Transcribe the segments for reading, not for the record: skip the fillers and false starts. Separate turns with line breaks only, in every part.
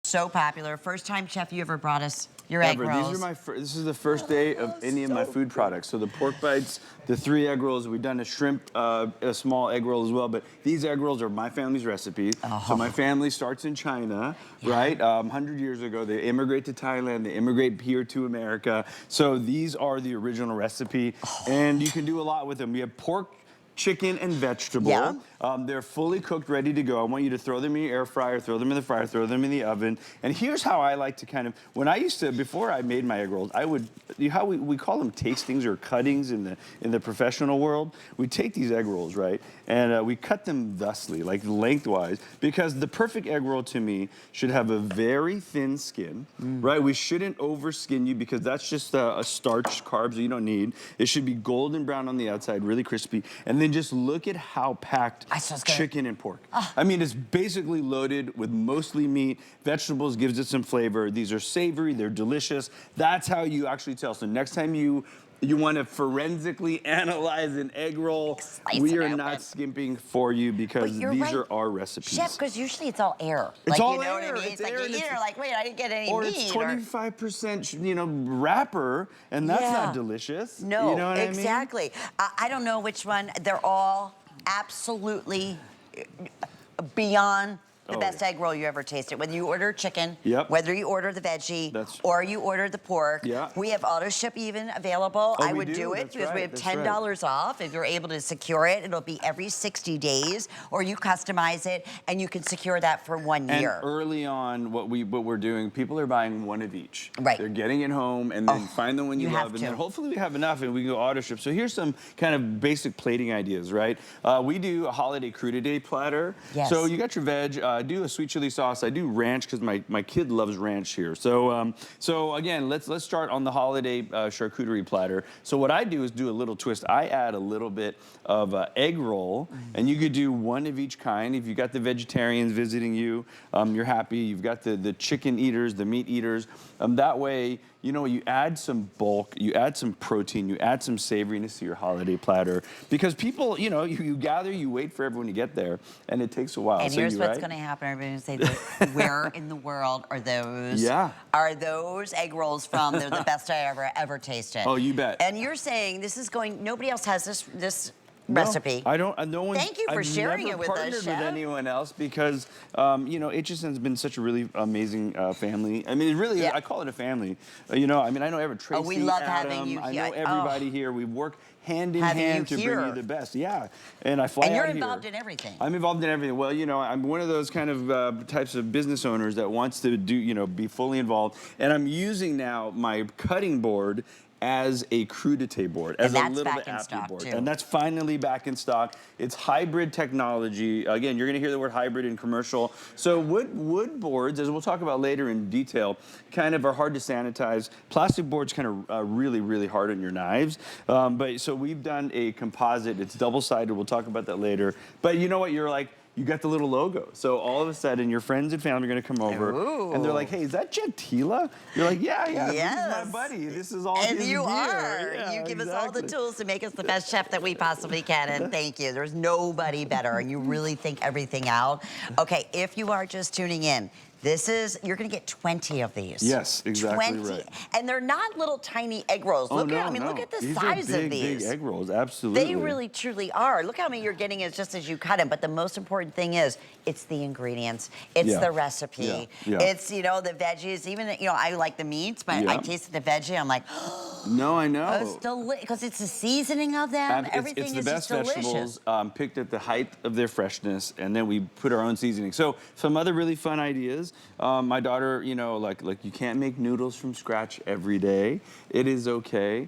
So popular. First time, chef, you ever brought us your egg rolls.
These are this is the first day of any of my food products. So the pork bites, the 3 egg rolls. We've done a shrimp, a small egg roll as well. But these egg rolls are my family's recipe.
Oh.
So my family starts in China, right? 100 years ago, they immigrate to Thailand. They immigrate here to America. So these are the original recipe, and you can do a lot with them. We have pork, chicken, and vegetable.
Yeah.
They're fully cooked, ready to go. I want you to throw them in your air fryer, throw them in the fryer, throw them in the oven. And here's how I like to kind of, when I used to, before I made my egg rolls, I would, how we call them tastings or cuttings in the professional world. We take these egg rolls, right, and we cut them thusly, like lengthwise, because the perfect egg roll to me should have a very thin skin, right? We shouldn't overskin you because that's just a starch, carbs that you don't need. It should be golden brown on the outside, really crispy, and then just look at how packed chicken and pork. I mean, it's basically loaded with mostly meat. Vegetables gives it some flavor. These are savory, they're delicious. That's how you actually tell. So next time you want to forensically analyze an egg roll, we are not skimping for you because these are our recipes.
Chef, because usually it's all air.
It's
like,
all
you know
air.
What I mean? It's like you eat it, like, wait, I didn't get any
or
meat.
It's 25%, you know, wrapper, and that's not delicious.
No,
you know what
exactly.
I mean?
I don't know which one. They're all absolutely beyond the best egg roll you ever tasted. Whether you order chicken, whether you order the veggie, or you order the pork. We have auto ship even available. I would do it because we have $10 off. If you're able to secure it, it'll be every 60 days, or you customize it and you can secure that for 1 year.
And early on, what we're doing, people are buying one of each.
Right.
They're getting it home and then find the one you love, and then hopefully we have enough and we can go auto ship. So here's some kind of basic plating ideas, right? We do a holiday crudité platter.
Yes.
So you got your veg. I do a sweet chili sauce. I do ranch because my kid loves ranch here. So so again, let's start on the holiday charcuterie platter. So what I do is do a little twist. I add a little bit of egg roll, and you could do one of each kind. If you got the vegetarians visiting you, you're happy. You've got the chicken eaters, the meat eaters. That way, you know, you add some bulk, you add some protein, you add some savoriness to your holiday platter. Because people, you know, you gather, you wait for everyone to get there, and it takes a while.
And here's what's going to happen. Everybody's going to say, where in the world are those? Are those egg rolls from? They're the best I ever tasted.
Oh, you bet.
And you're saying this is going, nobody else has this recipe.
I don't. No one.
Thank you for sharing it with us, Chef.
I've never partnered with anyone else because, you know, HSN's been such a really amazing family. I mean, really, I call it a family. You know, I mean, I know Tracy,
we love
Adam,
having you
I
here.
know everybody here. We work hand in hand to bring you the best. And I fly out here.
And you're involved in everything.
I'm involved in everything. Well, you know, I'm one of those kind of types of business owners that wants to do, you know, be fully involved. And I'm using now my cutting board as a crudité board, as a little bit apple board. And that's finally back in stock. It's hybrid technology. Again, you're gonna hear the word hybrid in commercial. So wood boards, as we'll talk about later in detail, kind of are hard to sanitize. Plastic boards kind of really, really hard on your knives. But so we've done a composite. It's double-sided. We'll talk about that later. But you know what? You're like, you got the little logo. So all of a sudden, your friends and family are going to come over, and they're like, hey, is that Jet Tila? You're like, yeah, this is my buddy. This is all
And you
gear.
are.
Yeah,
you give us all the tools to make us the best chef that we possibly can, and thank you. There's nobody better, and you really think everything out. Okay, if you are just tuning in, you're gonna get 20 of these.
Yes, exactly
20.
right.
And they're not little tiny egg rolls. Look at the size of these.
Big egg rolls, absolutely.
They really, truly are. Look how many you're getting is just as you cut them. But the most important thing is, it's the ingredients. It's the recipe. It's, you know, the veggies. Even, you know, I like the meats, but I tasted the veggie, I'm like,
no, I know.
It's delicious, because it's the seasoning of them. Everything is just delicious.
It's the best vegetables, picked at the height of their freshness, and then we put our own seasoning. So some other really fun ideas. My daughter, you know, like you can't make noodles from scratch every day. It is okay.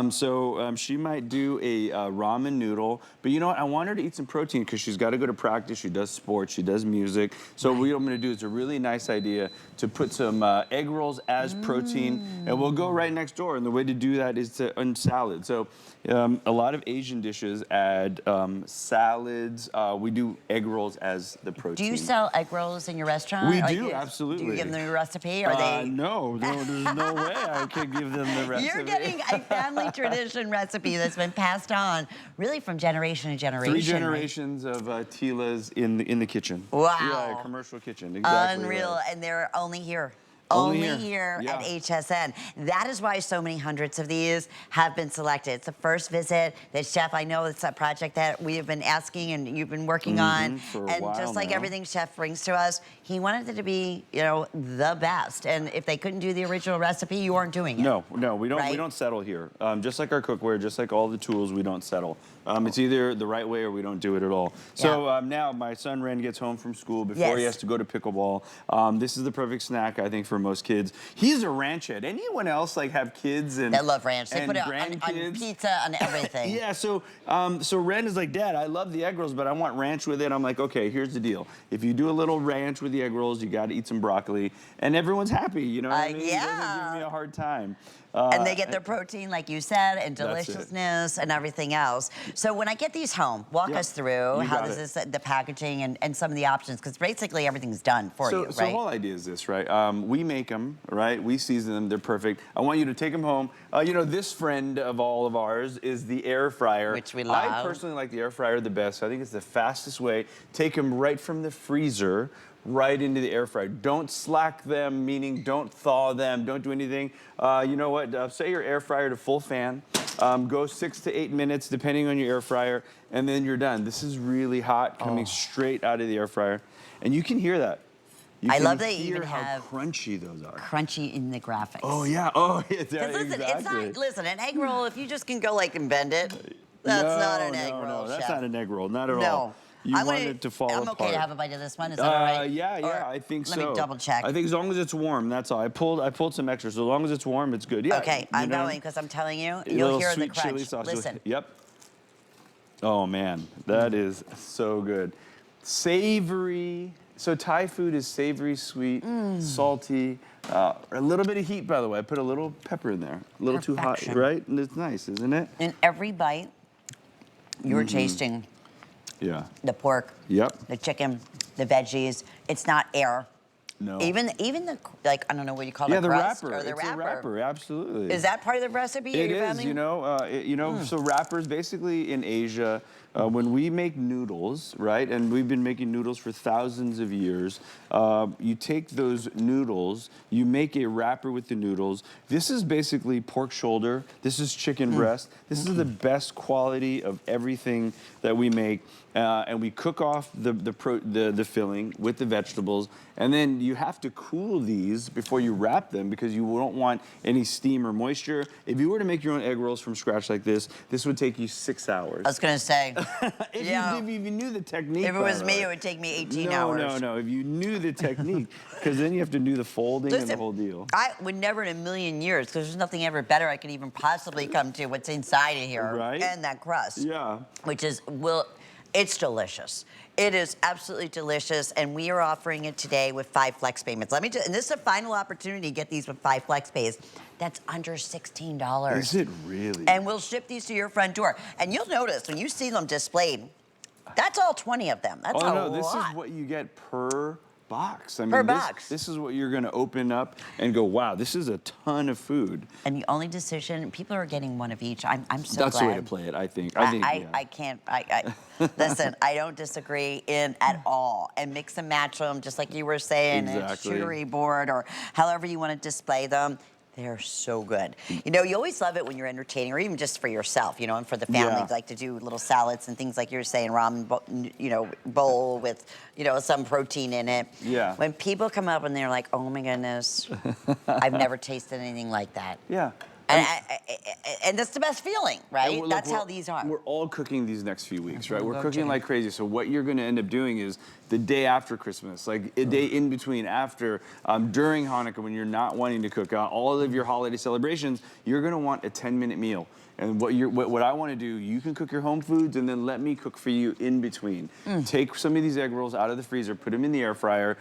So she might do a ramen noodle, but you know what? I want her to eat some protein because she's got to go to practice. She does sports. She does music. So what I'm going to do is a really nice idea to put some egg rolls as protein, and we'll go right next door. And the way to do that is on salad. So a lot of Asian dishes add salads. We do egg rolls as the protein.
Do you sell egg rolls in your restaurant?
We do. do, absolutely.
Do you give them the recipe? Are they?
No, there's no way I could give them the recipe.
You're getting a family tradition recipe that's been passed on really from generation to generation.
3 generations of Tila's in the kitchen.
Wow.
Yeah, a commercial kitchen. Exactly.
Unreal,
right.
and they're only here.
Only
here
yeah.
at HSN. That is why so many hundreds of these have been selected. It's the first visit that Chef, I know it's a project that we have been asking and you've been working on.
For
and
a while
just like
now.
everything Chef brings to us, he wanted it to be, you know, the best. And if they couldn't do the original recipe, you aren't doing it.
No, we don't.
Right?
We don't settle here. Just like our cookware, just like all the tools, we don't settle. It's either the right way or we don't do it at all. So now my son Ren gets home from school before he has to go to pickleball. This is the perfect snack, I think, for most kids. He's a ranch head. Anyone else like have kids and
that love ranch? They
and
put it on pizza, on everything.
Yeah. So Ren is like, Dad, I love the egg rolls, but I want ranch with it. I'm like, okay, here's the deal. If you do a little ranch with the egg rolls, you got to eat some broccoli, and everyone's happy. You know what I mean?
Yeah.
He doesn't give me a hard time.
And they get their protein, like you said, and deliciousness and everything else. So when I get these home, walk us through how this is the packaging and some of the options, because basically everything's done for you, right?
So the whole idea is this, right? We make them, right? We season them. They're perfect. I want you to take them home. You know, this friend of all of ours is the air fryer.
Which we love.
I personally like the air fryer the best. I think it's the fastest way. Take them right from the freezer right into the air fryer. Don't slack them, meaning don't thaw them, don't do anything. You know what, set your air fryer to full fan. Go 6 to 8 minutes, depending on your air fryer, and then you're done. This is really hot, coming straight out of the air fryer. And you can hear that.
I love that you even
how
have
crunchy those are.
Crunchy in the graphics.
Oh, yeah. Oh, yeah.
Listen, it's not, listen, an egg roll, if you just can go like and bend it, that's not an egg roll,
No, that's
Chef.
not an egg roll, not at all. You want it to fall apart.
I'm okay to have a bite of this one. Is that all right?
Yeah, I think so.
Let me double check.
I think as long as it's warm, that's all. I pulled some extra, so as long as it's warm, it's good. Yeah.
Okay, I'm going because I'm telling you, you'll hear the crunch.
Chili sauce.
Listen.
Yep. Oh man, that is so good. Savory. So Thai food is savory, sweet, salty. A little bit of heat, by the way. I put a little pepper in there. A little too hot, right? And it's nice, isn't it?
In every bite, you're tasting.
Yeah.
The pork.
Yep.
The chicken, the veggies. It's not air.
No.
Even the, like, I don't know what you call it,
the
crust
wrapper.
or the
It's
wrapper.
a wrapper, absolutely.
Is that part of the recipe?
It is, you know, so wrappers basically in Asia, when we make noodles, right, and we've been making noodles for thousands of years, you take those noodles, you make a wrapper with the noodles. This is basically pork shoulder. This is chicken breast. This is the best quality of everything that we make. And we cook off the filling with the vegetables, and then you have to cool these before you wrap them because you don't want any steam or moisture. If you were to make your own egg rolls from scratch like this would take you 6 hours.
I was gonna say,
if you knew the technique.
If it was me, it would take me 18 hours.
No. If you knew the technique, because then you have to do the folding and the whole deal.
I would never in a million years, because there's nothing ever better I could even possibly come to what's inside of here.
Right?
And that crust.
Yeah.
Which is, it's delicious. It is absolutely delicious, and we are offering it today with 5 flex payments. And this is a final opportunity to get these with 5 flex pays. That's under $16.
Is it really?
And we'll ship these to your front door. And you'll notice when you see them displayed, that's all 20 of them. That's a lot.
This is what you get per box. I mean,
per box.
This is what you're going to open up and go, wow, this is a ton of food.
And the only decision, people are getting one of each. I'm so glad.
That's the way to play it, I think.
I can't, listen, I don't disagree at all. And mix and match them, just like you were saying,
exactly.
A charcuterie board or however you want to display them. They're so good. You know, you always love it when you're entertaining, or even just for yourself, you know, and for the family. You like to do little salads and things like you were saying, ramen, bowl with, some protein in it.
Yeah.
When people come up and they're like, oh my goodness, I've never tasted anything like that.
Yeah.
And that's the best feeling, right?
Look,
that's how these are.
We're all cooking these next few weeks, right? We're cooking like crazy. So what you're going to end up doing is the day after Christmas, like a day in between, after, during Hanukkah, when you're not wanting to cook, all of your holiday celebrations, you're going to want a 10-minute meal. And what I want to do, you can cook your home foods, and then let me cook for you in between. Take some of these egg rolls out of the freezer, put them in the air fryer,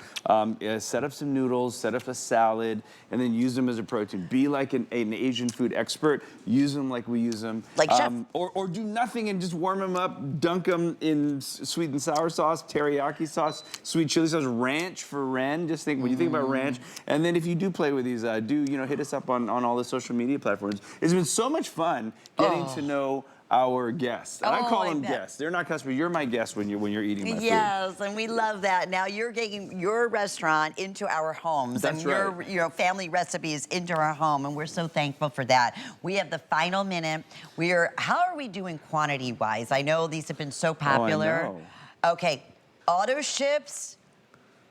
set up some noodles, set up a salad, and then use them as a protein. Be like an Asian food expert. Use them like we use them.
Like chef.
Or do nothing and just warm them up, dunk them in sweet and sour sauce, teriyaki sauce, sweet chili sauce, ranch for Ren. Just think, when you think about ranch. And then if you do play with these, hit us up on all the social media platforms. It's been so much fun getting to know our guests. And I call them guests. They're not customers. You're my guest when you're eating my food.
Yes, and we love that. Now you're getting your restaurant into our homes.
That's
and your family recipes into our home, and we're so thankful for that. We have the final minute. How are we doing quantity-wise? I know these have been so popular.
Oh, I know.
Okay, auto ships.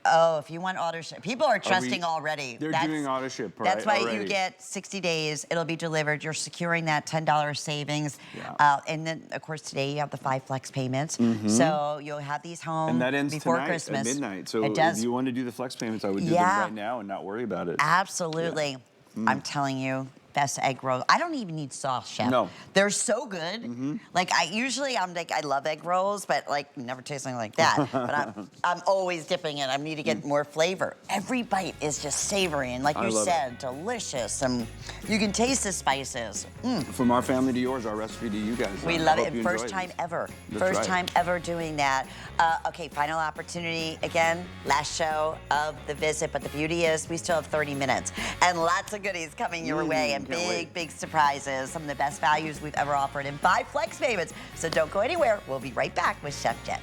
Oh, if you want auto ship. People are trusting already.
They're doing auto ship, right?
That's why
already.
you get 60 days. It'll be delivered. You're securing that $10 savings. Yeah. And then, of course, today you have the 5 flex payments. So you'll have these home
and that ends
before
tonight
Christmas.
at midnight. So
it does.
if you want to do the flex payments, I would do them right now and not worry about it.
Absolutely. Yeah. I'm telling you. Best egg rolls. I don't even need sauce, Chef.
No.
They're so good. Like I'm like, I love egg rolls, but like never taste anything like that. But I'm always dipping it. I need to get more flavor. Every bite is just savory and like you said, delicious. And you can taste the spices.
From our family to yours, our recipe to you guys.
We love it. First time ever. First time ever doing that. Okay, final opportunity again. Last show of the visit, but the beauty is we still have 30 minutes and lots of goodies coming your way. Big surprises, some of the best values we've ever offered, and 5 flex payments. So don't go anywhere. We'll be right back with Chef Jet.